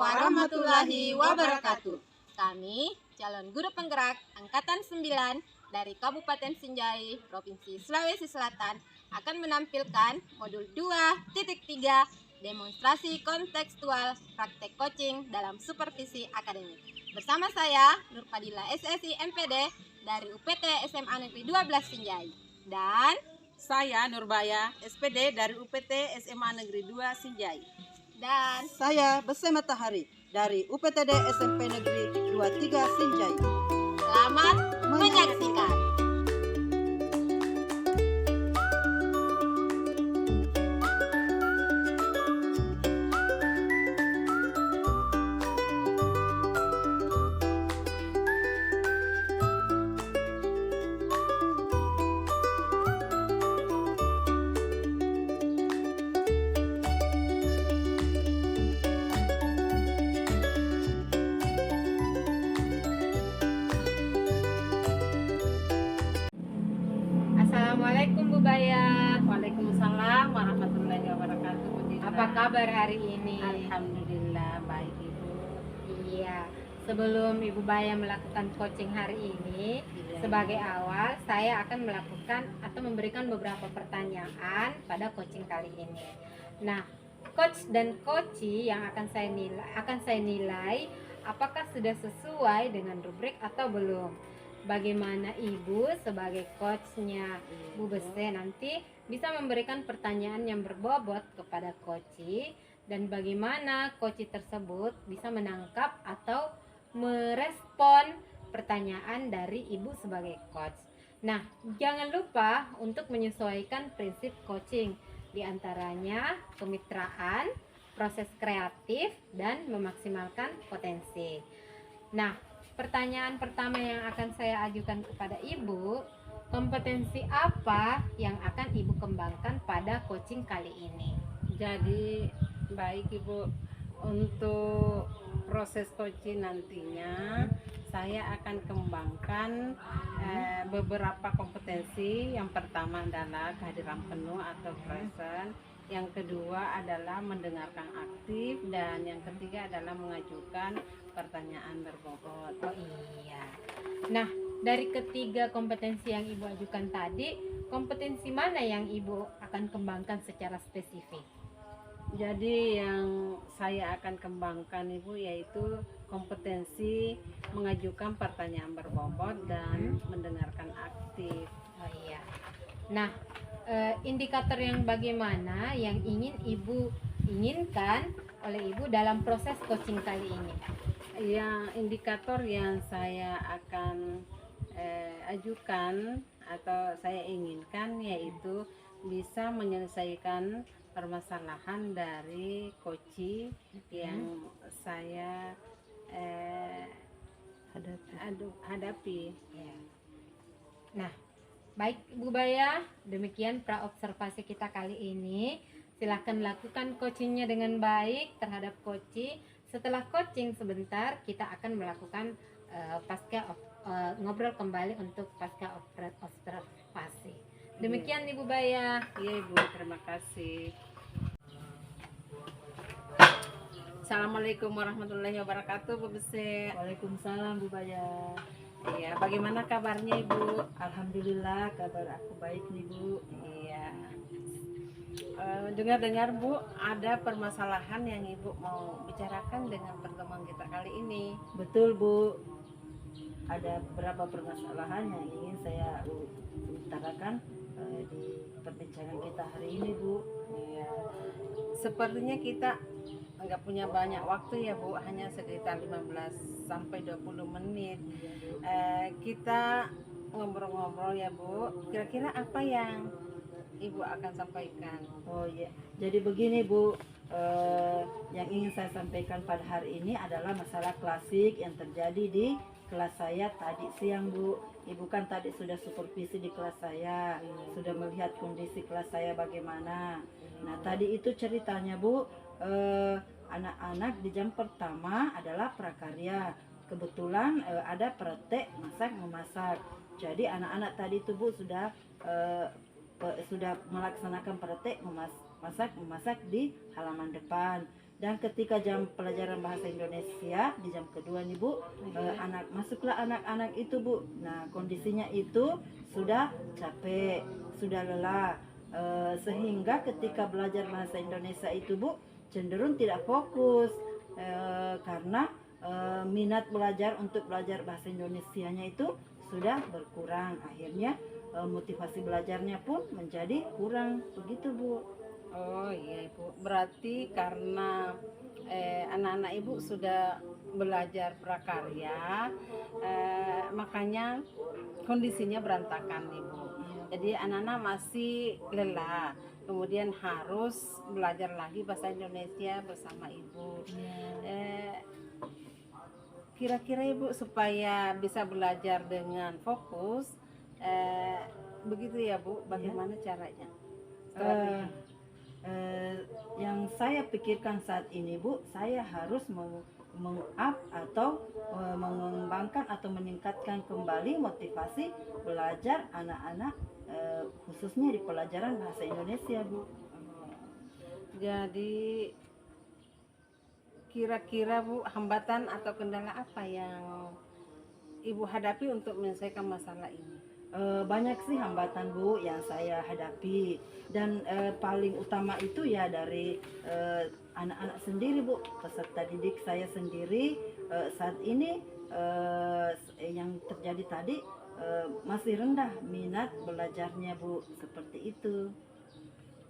warahmatullahi wabarakatuh. Kami calon guru penggerak Angkatan 9 dari Kabupaten Sinjai, Provinsi Sulawesi Selatan akan menampilkan modul 2.3 demonstrasi kontekstual praktek coaching dalam supervisi akademik. Bersama saya Nurpadila SSI MPD dari UPT SMA Negeri 12 Sinjai dan saya Nurbaya SPD dari UPT SMA Negeri 2 Sinjai. Dan saya Bese Matahari dari UPTD SMP Negeri 23 Sinjai. Selamat menyaksikan. Assalamualaikum Bu Baya. Waalaikumsalam warahmatullahi wabarakatuh. Bu Dina. Apa kabar hari ini? Alhamdulillah baik Ibu. Iya. Sebelum Ibu Baya melakukan coaching hari ini, Iya. sebagai awal saya akan melakukan atau memberikan beberapa pertanyaan pada coaching kali ini. Nah, coach dan coachee yang akan saya nilai apakah sudah sesuai dengan rubrik atau belum. Bagaimana Ibu sebagai coachnya Bu Bese nanti bisa memberikan pertanyaan yang berbobot kepada coachee, dan bagaimana coachee tersebut bisa menangkap atau merespon pertanyaan dari Ibu sebagai coach. Nah, jangan lupa untuk menyesuaikan prinsip coaching, diantaranya kemitraan, proses kreatif, dan memaksimalkan potensi. Nah, pertanyaan pertama yang akan saya ajukan kepada Ibu, kompetensi apa yang akan Ibu kembangkan pada coaching kali ini? Jadi baik Ibu, untuk proses coaching nantinya saya akan kembangkan beberapa kompetensi. Yang pertama adalah kehadiran penuh atau present, yang kedua adalah mendengarkan aktif, dan yang ketiga adalah mengajukan pertanyaan berbobot. Oh iya. Nah, dari ketiga kompetensi yang Ibu ajukan tadi, kompetensi mana yang Ibu akan kembangkan secara spesifik? Jadi yang saya akan kembangkan Ibu yaitu kompetensi mengajukan pertanyaan berbobot dan mendengarkan aktif. Oh iya. Nah, indikator yang bagaimana yang ingin Ibu inginkan oleh Ibu dalam proses coaching kali ini? Yang indikator yang saya akan ajukan atau saya inginkan yaitu bisa menyelesaikan permasalahan dari coachee yang saya hadapi. Ya. Nah, baik Bu Baya, demikian praobservasi kita kali ini. Silahkan lakukan coachingnya dengan baik terhadap coachee. Setelah coaching sebentar, kita akan melakukan ngobrol kembali untuk pasca observasi. Demikian Ibu Baya. Iya Ibu, terima kasih. Assalamualaikum warahmatullahi wabarakatuh Bu Bese. Waalaikumsalam Bu Baya. Iya, bagaimana kabarnya Ibu? Alhamdulillah kabar aku baik nih Bu. Iya. Dengar-dengar Bu, ada permasalahan yang Ibu mau bicarakan dengan pertemuan kita kali ini. Betul Bu. Ada beberapa permasalahan yang ingin saya utarakan di perbincangan kita hari ini Bu. Iya. Sepertinya kita nggak punya banyak waktu ya Bu, hanya sekitar 15 sampai 20 menit. Kita ngobrol-ngobrol ya Bu. Kira-kira apa yang Ibu akan sampaikan? Oh iya, jadi begini Bu, yang ingin saya sampaikan pada hari ini adalah masalah klasik yang terjadi di kelas saya tadi siang Bu. Ibu kan tadi sudah supervisi di kelas saya, sudah melihat kondisi kelas saya bagaimana. Nah tadi itu ceritanya Bu, anak-anak di jam pertama adalah prakarya. Kebetulan ada praktek masak memasak. Jadi anak-anak tadi itu Bu sudah melaksanakan praktek memasak di halaman depan. Dan ketika jam pelajaran bahasa Indonesia di jam kedua nih Bu, masuklah anak-anak itu Bu. Nah kondisinya itu sudah capek, sudah lelah, sehingga ketika belajar bahasa Indonesia itu Bu cenderung tidak fokus, karena minat belajar untuk belajar bahasa Indonesianya itu sudah berkurang. Akhirnya motivasi belajarnya pun menjadi kurang, begitu Bu. Oh iya Ibu, berarti karena anak-anak Ibu sudah belajar prakarya, makanya kondisinya berantakan Ibu. Jadi anak-anak masih lelah, kemudian harus belajar lagi bahasa Indonesia bersama Ibu. Kira-kira Ibu supaya bisa belajar dengan fokus, begitu ya Bu, bagaimana caranya? Eh, yang saya pikirkan saat ini Bu, saya harus meng-up atau mengembangkan atau meningkatkan kembali motivasi belajar anak-anak, khususnya di pelajaran bahasa Indonesia Bu. Jadi kira-kira Bu, hambatan atau kendala apa yang Ibu hadapi untuk menyelesaikan masalah ini? Banyak sih hambatan Bu yang saya hadapi, dan paling utama itu ya dari anak-anak sendiri Bu, peserta didik saya sendiri. Saat ini yang terjadi tadi, masih rendah minat belajarnya Bu, seperti itu.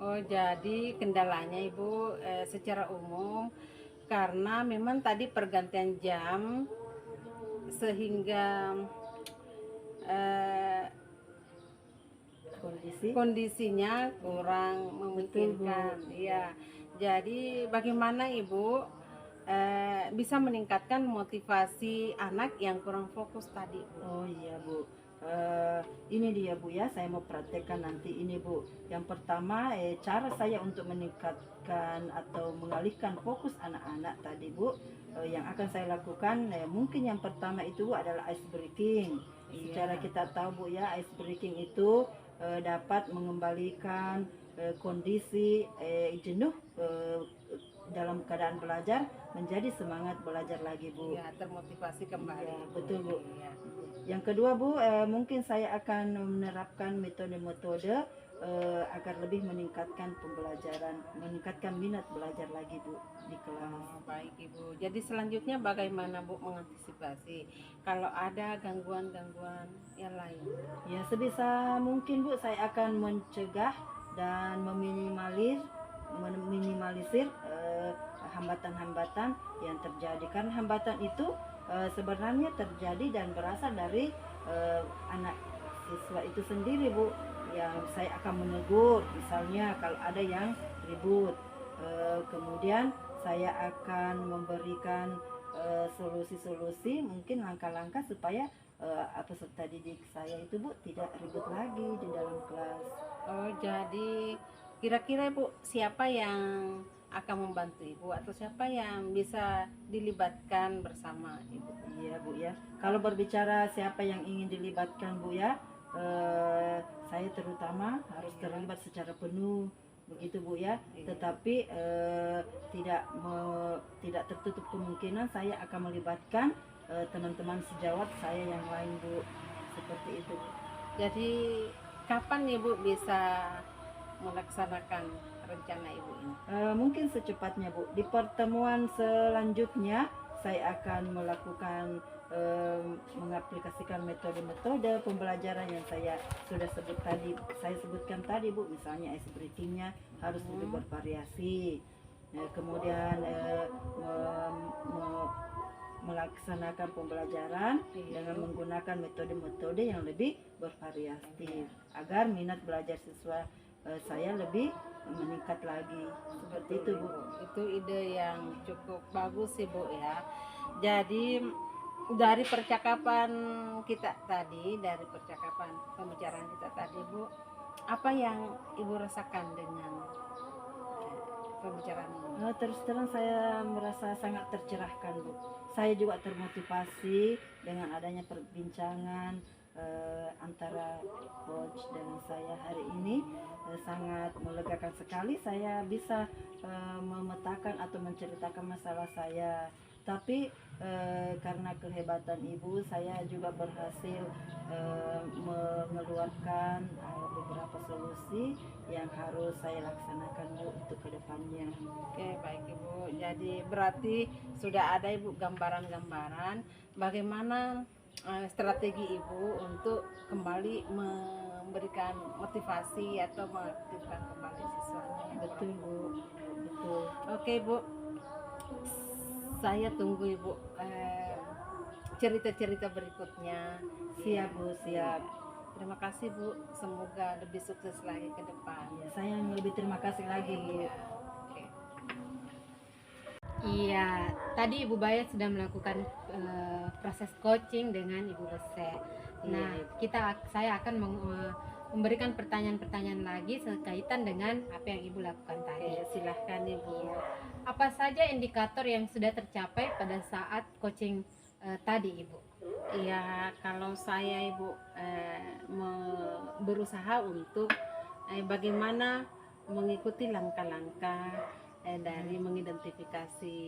Oh, jadi kendalanya Ibu secara umum karena memang tadi pergantian jam sehingga kondisinya kurang memungkinkan. Iya. Jadi bagaimana Ibu bisa meningkatkan motivasi anak yang kurang fokus tadi? Oh iya Bu, ini dia Bu ya, saya mau praktekkan nanti ini Bu. Yang pertama, cara saya untuk meningkatkan atau mengalihkan fokus anak-anak tadi Bu, yang akan saya lakukan, mungkin yang pertama itu Bu adalah ice breaking. Secara kita tahu Bu ya, ice breaking itu dapat mengembalikan kondisi jenuh dalam keadaan belajar menjadi semangat belajar lagi Bu. Ya, termotivasi kembali. Ya, betul Bu. Ya. Yang kedua Bu, mungkin saya akan menerapkan metode-metode agar lebih meningkatkan pembelajaran, meningkatkan minat belajar lagi Bu di kelas. Oh, baik Ibu. Jadi selanjutnya bagaimana Bu mengantisipasi kalau ada gangguan-gangguan yang lain? Ya sebisa mungkin Bu saya akan mencegah dan meminimalisir hambatan-hambatan yang terjadi. Karena hambatan itu sebenarnya terjadi dan berasal dari anak siswa itu sendiri Bu. Yang saya akan menegur, misalnya kalau ada yang ribut, kemudian saya akan memberikan solusi-solusi, mungkin langkah-langkah supaya peserta didik saya itu Bu tidak ribut lagi di dalam kelas. Oh, jadi kira-kira Ibu siapa yang akan membantu Ibu atau siapa yang bisa dilibatkan bersama Ibu? Iya Bu ya. Kalau berbicara siapa yang ingin dilibatkan Bu ya, saya terutama harus terlibat secara penuh, begitu Bu ya. Tetapi tidak tertutup kemungkinan saya akan melibatkan teman-teman sejawat saya yang lain Bu, seperti itu Bu. Jadi kapan Ibu bisa melaksanakan rencana Ibu ini? Mungkin secepatnya Bu. Di pertemuan selanjutnya saya akan melakukan mengaplikasikan metode-metode pembelajaran yang saya sudah sebutkan tadi Bu. Misalnya ice breaking-nya harus lebih bervariasi. Kemudian melaksanakan pembelajaran dengan menggunakan metode-metode yang lebih bervariasi agar minat belajar siswa saya lebih meningkat lagi, seperti itu Bu. Itu ide yang cukup bagus sih Bu ya. Jadi dari percakapan kita tadi, dari percakapan pembicaraan kita tadi Bu, apa yang Ibu rasakan dengan pembicaraan ini? Terus terang saya merasa sangat tercerahkan Bu. Saya juga termotivasi dengan adanya perbincangan antara coach dan saya hari ini. sangat melegakan sekali saya bisa memetakan atau menceritakan masalah saya. Tapi karena kehebatan ibu, saya juga berhasil mengeluarkan beberapa solusi yang harus saya laksanakan Bu untuk kedepannya. Oke, baik Ibu. Jadi berarti sudah ada Ibu gambaran-gambaran bagaimana strategi Ibu untuk kembali memberikan motivasi atau mengaktifkan kembali siswanya. Betul Bu, betul. Oke Bu, saya tunggu Ibu cerita-cerita berikutnya. Siap Bu, siap. Terima kasih Bu, semoga lebih sukses lagi ke depan. Ya, saya yang lebih terima kasih lagi Bu. Iya. Oke. Iya, tadi Ibu Baya sudah melakukan proses coaching dengan Ibu Bese. Nah, saya akan memberikan pertanyaan-pertanyaan lagi sekaitan dengan apa yang Ibu lakukan tadi. Oke, silahkan Ibu. Apa saja indikator yang sudah tercapai pada saat coaching tadi, Ibu? Iya, kalau saya Ibu berusaha untuk bagaimana mengikuti langkah-langkah dari mengidentifikasi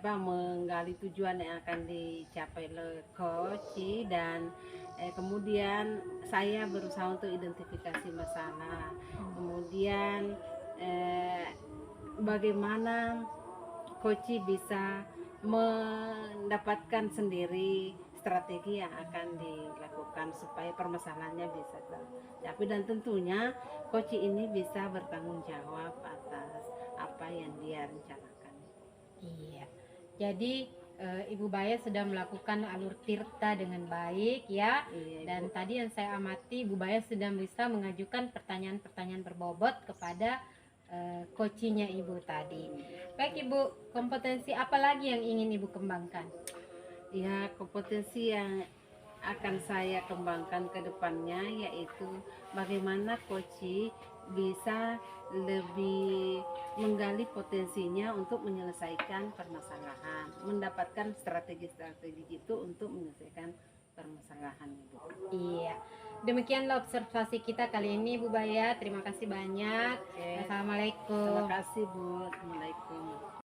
menggali tujuan yang akan dicapai oleh coach, dan kemudian saya berusaha untuk identifikasi masalah, kemudian bagaimana coach bisa mendapatkan sendiri strategi yang akan dilakukan supaya permasalahannya bisa tercapai, dan tentunya coach ini bisa bertanggung jawab atas apa yang dia rencanakan. Iya. Jadi Ibu Baya sudah melakukan alur tirta dengan baik ya. Iya, Ibu. Dan tadi yang saya amati Ibu Baya sudah bisa mengajukan pertanyaan-pertanyaan berbobot kepada coachingnya Ibu tadi. Baik Ibu, kompetensi apa lagi yang ingin Ibu kembangkan? Ya, kompetensi yang akan saya kembangkan ke depannya yaitu bagaimana coach bisa lebih menggali potensinya untuk menyelesaikan permasalahan, mendapatkan strategi-strategi itu untuk menyelesaikan permasalahan Ibu. Iya. Demikianlah observasi kita kali ini Bu Baya. Terima kasih banyak. Oke. Assalamualaikum. Terima kasih Bu. Assalamualaikum.